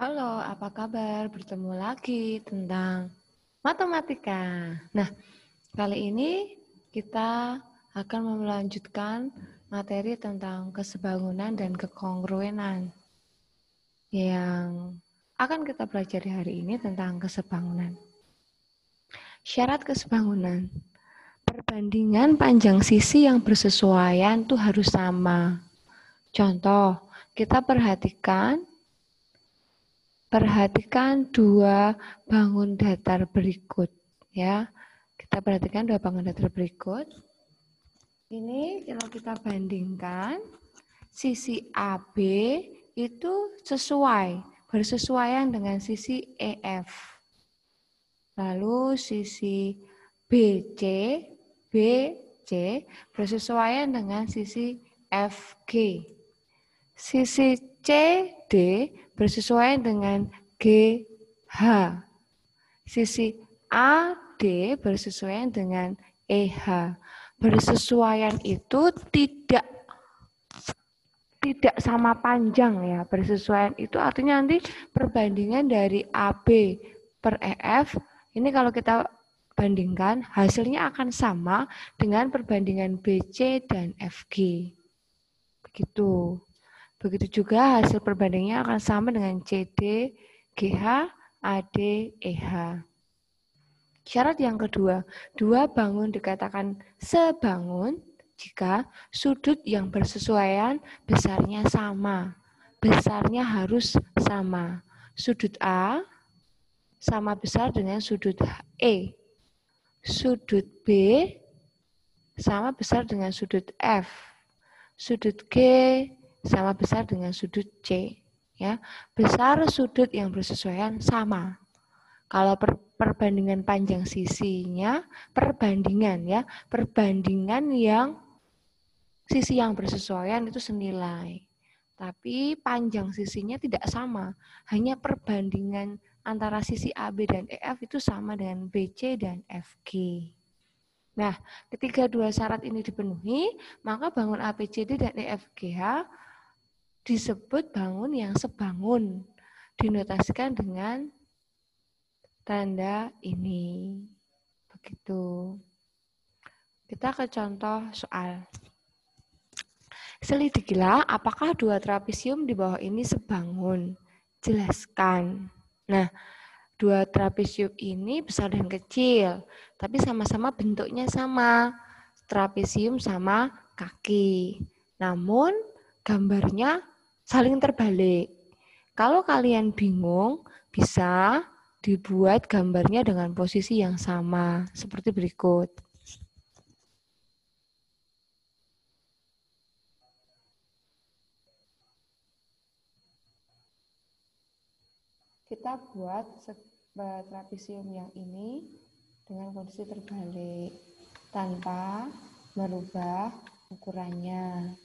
Halo, apa kabar? Bertemu lagi tentang matematika. Nah, kali ini kita akan melanjutkan materi tentang kesebangunan dan kekongruenan yang akan kita pelajari hari ini tentang kesebangunan. Syarat kesebangunan. Perbandingan panjang sisi yang bersesuaian itu harus sama. Contoh, kita Perhatikan dua bangun datar berikut ya. Kita perhatikan dua bangun datar berikut. Ini kalau kita bandingkan sisi AB itu bersesuaian dengan sisi EF. Lalu sisi BC bersesuaian dengan sisi FG. Sisi CD bersesuaian dengan GH. Sisi AD bersesuaian dengan EH. Bersesuaian itu tidak sama panjang ya. Bersesuaian itu artinya nanti perbandingan dari AB per EF ini kalau kita bandingkan hasilnya akan sama dengan perbandingan BC dan FG. Begitu. Begitu juga hasil perbandingannya akan sama dengan CD, GH, AD, EH. Syarat yang kedua, dua bangun dikatakan sebangun jika sudut yang bersesuaian besarnya sama. Besarnya harus sama. Sudut A sama besar dengan sudut E. Sudut B sama besar dengan sudut F. Sudut G sama besar dengan sudut C. Ya, besar sudut yang bersesuaian sama. Kalau perbandingan panjang sisinya, perbandingan yang sisi yang bersesuaian itu senilai. Tapi panjang sisinya tidak sama. Hanya perbandingan antara sisi AB dan EF itu sama dengan BC dan FG. Nah, ketika dua syarat ini dipenuhi, maka bangun ABCD dan EFGH disebut bangun yang sebangun. Dinotasikan dengan tanda ini. Begitu. Kita ke contoh soal. Selidikilah apakah dua trapesium di bawah ini sebangun. Jelaskan. Nah, dua trapesium ini besar dan kecil, tapi sama-sama bentuknya sama. Trapesium sama kaki. Namun gambarnya saling terbalik. Kalau kalian bingung, bisa dibuat gambarnya dengan posisi yang sama, seperti berikut. Kita buat trapesium yang ini dengan kondisi terbalik, tanpa merubah ukurannya.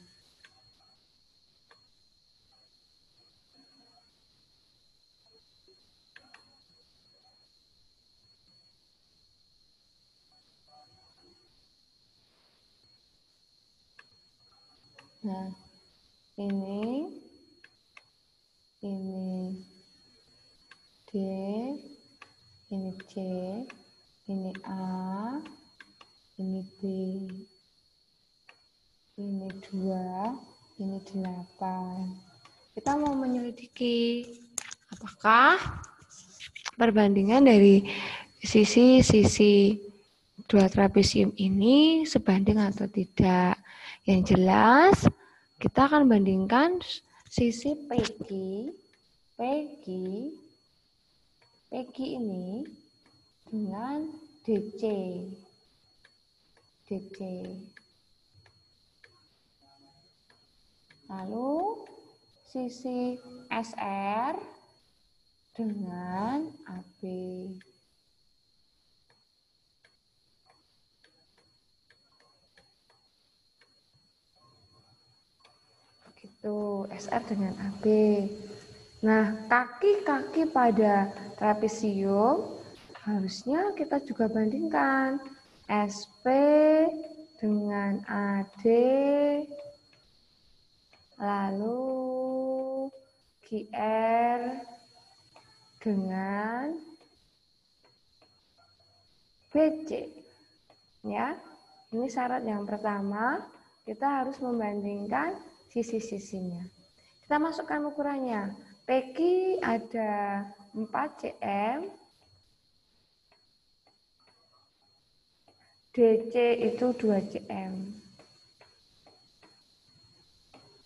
Nah, ini D, ini C, ini A, ini B, ini 2, ini 8. Kita mau menyelidiki apakah perbandingan dari sisi dua trapesium ini sebanding atau tidak. Yang jelas, kita akan bandingkan sisi PG ini dengan DC. Lalu sisi SR dengan AB. Begitu, SR dengan AB. Nah, kaki-kaki pada trapesium harusnya kita juga bandingkan. SP dengan AD, lalu GR dengan BC. Ya, ini syarat yang pertama, kita harus membandingkan sisi-sisinya. Kita masukkan ukurannya. PQ ada 4 cm, DC itu 2 cm.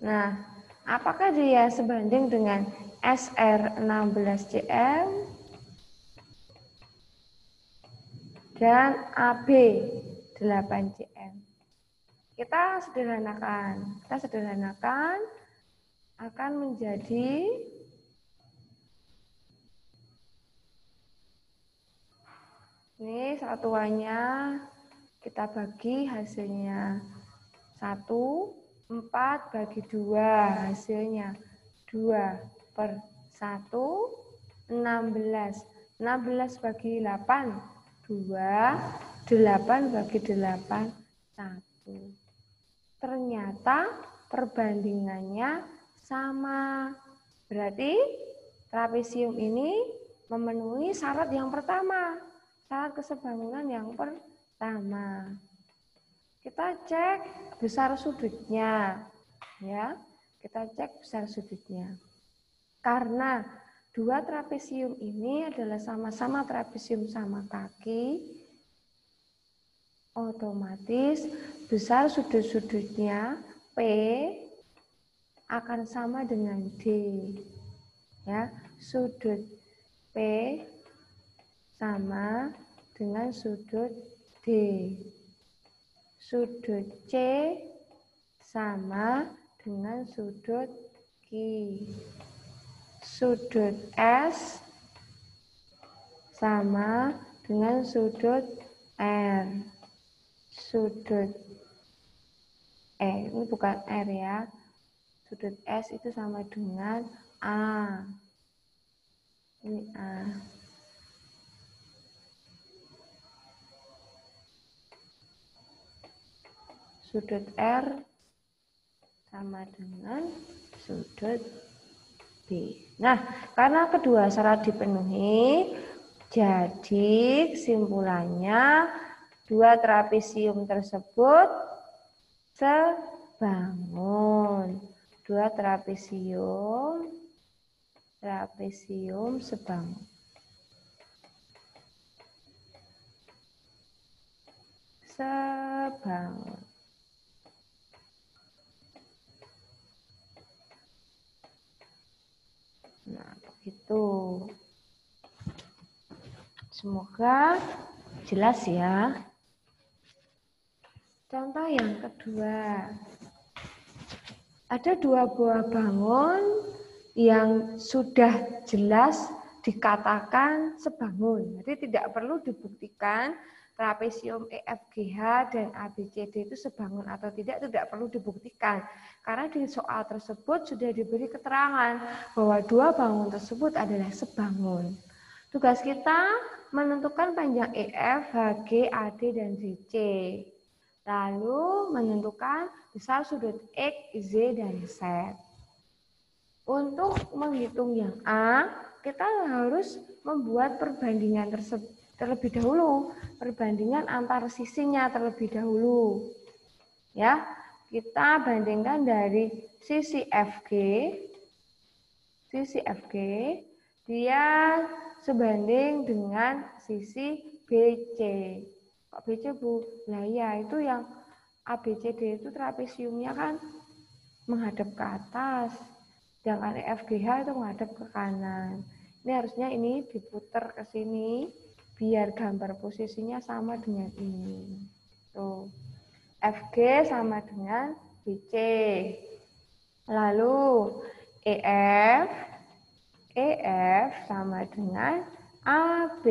Nah, apakah dia sebanding dengan SR 16 cm dan AB 8 cm? Kita sederhanakan akan menjadi ini satuannya kita bagi hasilnya 1, 4 bagi 2 hasilnya 2/1, 16. 16 bagi 8, 2, 8 bagi 8, 1. Ternyata perbandingannya sama. Berarti trapesium ini memenuhi syarat yang pertama. Syarat kesebangunan yang pertama. Kita cek besar sudutnya. Ya, kita cek besar sudutnya. Karena dua trapesium ini adalah sama-sama trapesium sama kaki, otomatis besar sudut-sudutnya P akan sama dengan D. Ya, sudut P sama dengan sudut D. Sudut C sama dengan sudut Q. Sudut S sama dengan sudut R. Sudut ini bukan R ya. Sudut S itu sama dengan A. Ini A. Sudut R sama dengan sudut B. Nah, karena kedua syarat dipenuhi, jadi kesimpulannya dua trapesium tersebut sebangun. Dua trapesium sebangun. Nah, begitu. Semoga jelas ya. Contoh yang kedua. Ada dua buah bangun yang sudah jelas dikatakan sebangun. Jadi tidak perlu dibuktikan trapesium EFGH dan ABCD itu sebangun atau tidak perlu dibuktikan. Karena di soal tersebut sudah diberi keterangan bahwa dua bangun tersebut adalah sebangun. Tugas kita menentukan panjang EF, HG, AD, dan DC. Lalu menentukan besar sudut X, Z, dan Z. Untuk menghitung yang A, kita harus membuat perbandingan terlebih dahulu. Perbandingan antar sisinya terlebih dahulu. Ya, kita bandingkan dari sisi FG. Sisi FG, dia sebanding dengan sisi BC. Kok BC Bu? Nah ya, itu yang ABCD itu trapesiumnya kan menghadap ke atas. Sedangkan EFGH itu menghadap ke kanan. Ini harusnya ini diputar ke sini biar gambar posisinya sama dengan ini. Tuh. FG sama dengan BC. Lalu EF sama dengan AB.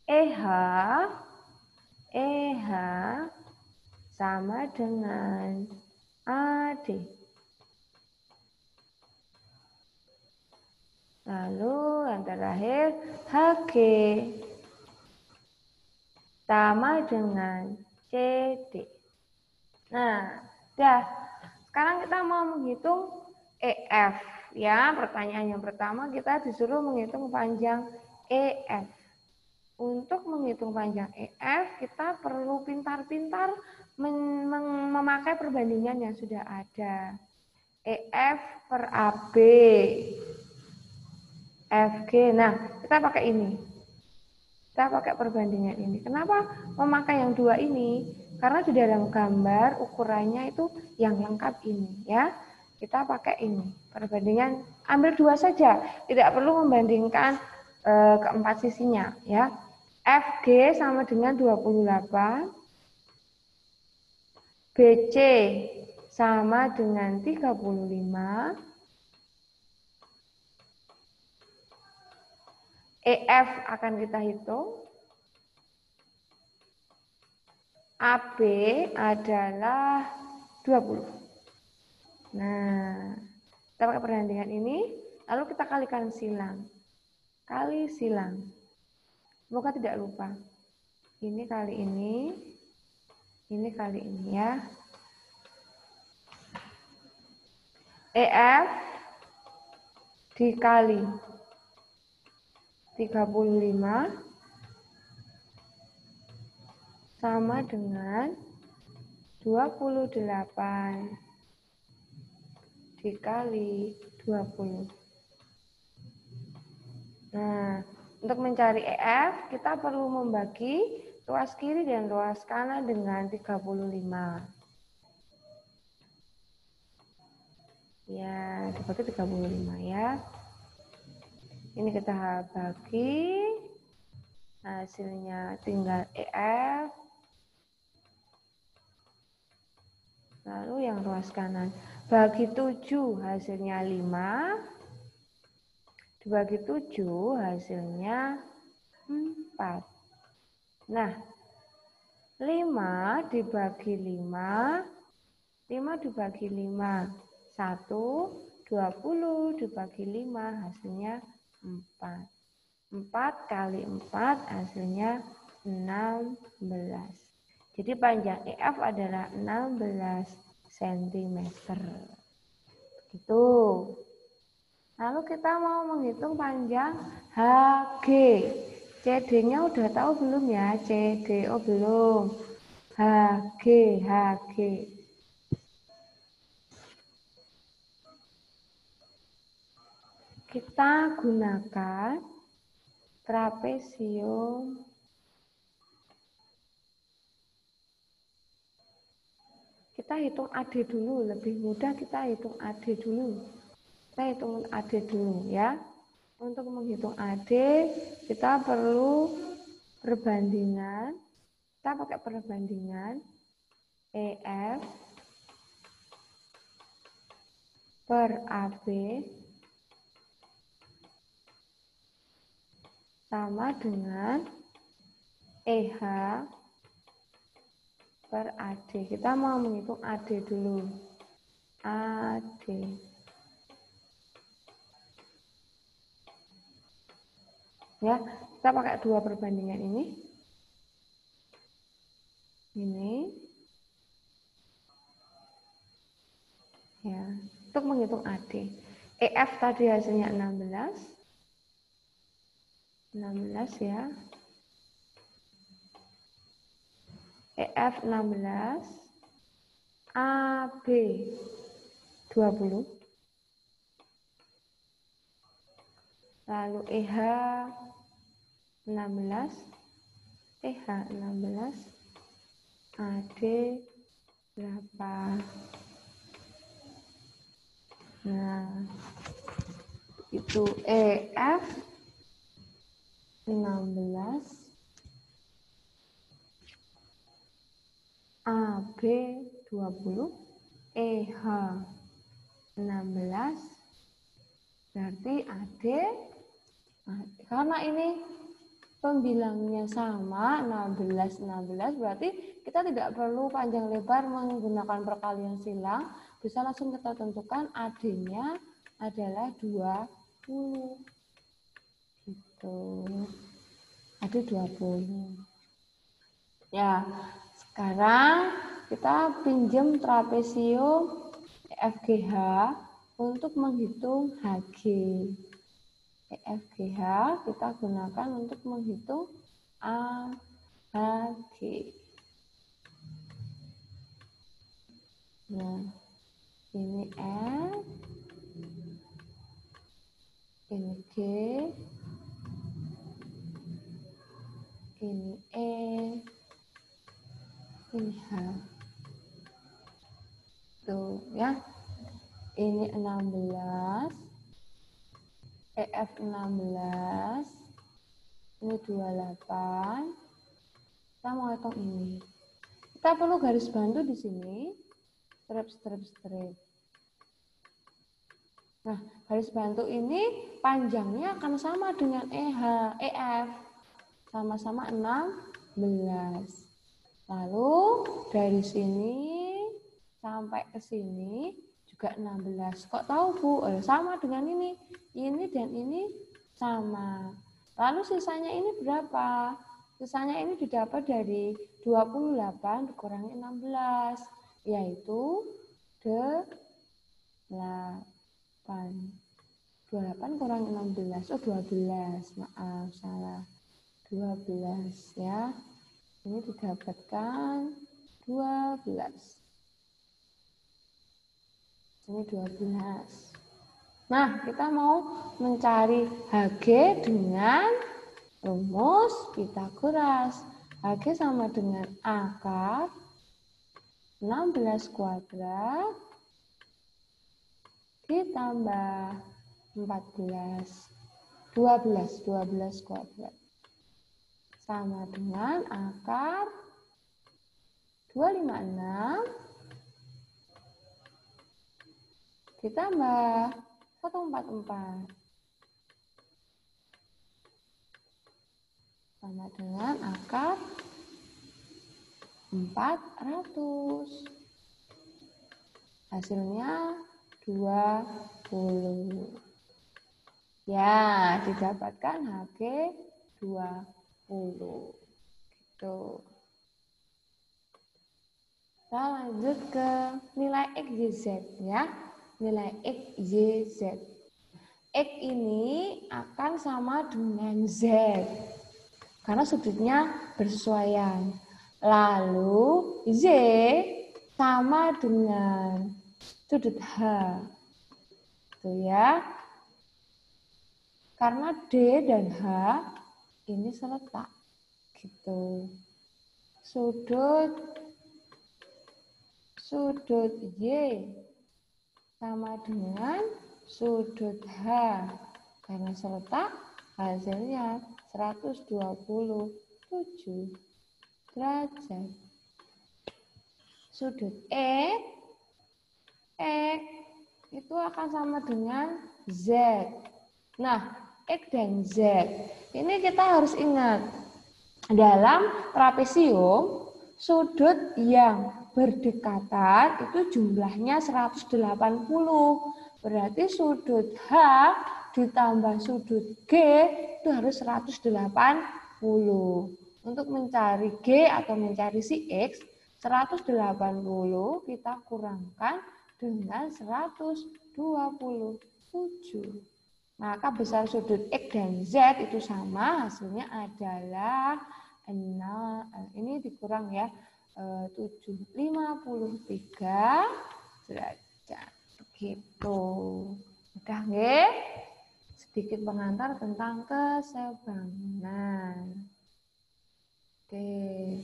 EH sama dengan AD. Lalu yang terakhir HG sama dengan CD. Nah, sekarang kita mau menghitung EF. Ya, pertanyaan yang pertama kita disuruh menghitung panjang EF. Untuk menghitung panjang EF, kita perlu pintar-pintar memakai perbandingan yang sudah ada. EF per AB, FG. Nah, kita pakai ini. Kita pakai perbandingan ini. Kenapa memakai yang dua ini? Karena di dalam gambar ukurannya itu yang lengkap ini, ya. Kita pakai ini. Perbandingan ambil dua saja, tidak perlu membandingkan keempat sisinya, ya. FG sama dengan 28, BC sama dengan 35, EF akan kita hitung, AB adalah 20. Nah, kita pakai perbandingan ini, lalu kita kalikan silang. Kali silang. Semoga tidak lupa. Ini kali ini kali ini ya. EF dikali 35 sama dengan 28 dikali 20. Nah, untuk mencari EF, kita perlu membagi ruas kiri dan ruas kanan dengan 35. Ya, dibagi 35 ya. Ini kita bagi, hasilnya tinggal EF. Lalu yang ruas kanan, bagi 7 hasilnya 5. Dibagi 7 hasilnya 4. Nah, 5 dibagi 5, 5 dibagi 5, 1, 20 dibagi 5 hasilnya 4. 4 kali 4 hasilnya 16. Jadi panjang EF adalah 16 cm. Begitu. Lalu kita mau menghitung panjang HG. CD-nya udah tahu belum ya? CD, oh belum. HG. Kita gunakan trapesium. Kita hitung AD dulu, lebih mudah kita hitung AD dulu. Kita hitung AD dulu ya. Untuk menghitung AD, kita perlu perbandingan. Kita pakai perbandingan EF per AB sama dengan EH per AD. Kita mau menghitung AD dulu. AD. Ya, kita pakai dua perbandingan ini. Ini. Ya, untuk menghitung AD. EF tadi hasilnya 16. 16 ya. EF 16, AB 20, lalu EH 16, AD berapa? Nah, itu EF 16, AB 20, EH 16, berarti AD, karena ini pembilangnya sama 16 berarti kita tidak perlu panjang lebar menggunakan perkalian silang, bisa langsung kita tentukan AD-nya adalah 20. Gitu. AD 20. Ya, sekarang kita pinjam trapesium FGH. untuk menghitung HG. EFGH kita gunakan untuk menghitung AHG. Nah, ini F, ini G, ini E, ini H. Tuh ya. Ini 16, EF 16, ini 28. Kita mau hitung ini. Kita perlu garis bantu di sini. Strip. Nah, garis bantu ini panjangnya akan sama dengan EF. Sama-sama 16. Lalu dari sini sampai ke sini juga 16. Kok tahu, Bu? Sama dengan ini. Ini dan ini sama. Lalu sisanya ini berapa? Sisanya ini didapat dari 28 dikurangi 16. Yaitu 8. 28 kurangi 16. Oh, 12. Maaf, salah. 12 ya. Ini didapatkan 12. Ini 12. Nah, kita mau mencari HG dengan rumus Pythagoras. HG sama dengan akar 16 kuadrat ditambah 14. 12 kuadrat. Sama dengan akar 256 ditambah 144 sama dengan akar 400. Hasilnya 20. Ya, didapatkan HG 20. Gitu. Kita lanjut ke nilai X, Y, Z ya. Nilai X, Y, Z. X ini akan sama dengan Z. Karena sudutnya bersesuaian. Lalu Z sama dengan sudut H. Tuh ya. Karena D dan H ini seletak. Gitu. Sudut Y sama dengan sudut H. Karena seletak, hasilnya 127 derajat. Sudut X itu akan sama dengan Z. Nah, X dan Z ini kita harus ingat. Dalam trapesium, sudut yang berdekatan itu jumlahnya 180. Berarti sudut H ditambah sudut G itu harus 180. Untuk mencari G atau mencari si X, 180 kita kurangkan dengan 127. Maka besar sudut X dan Z itu sama, hasilnya adalah 6, ini dikurang ya, 53 derajat. Begitu. Udah nggih? Sedikit pengantar tentang kesebangunan. Oke.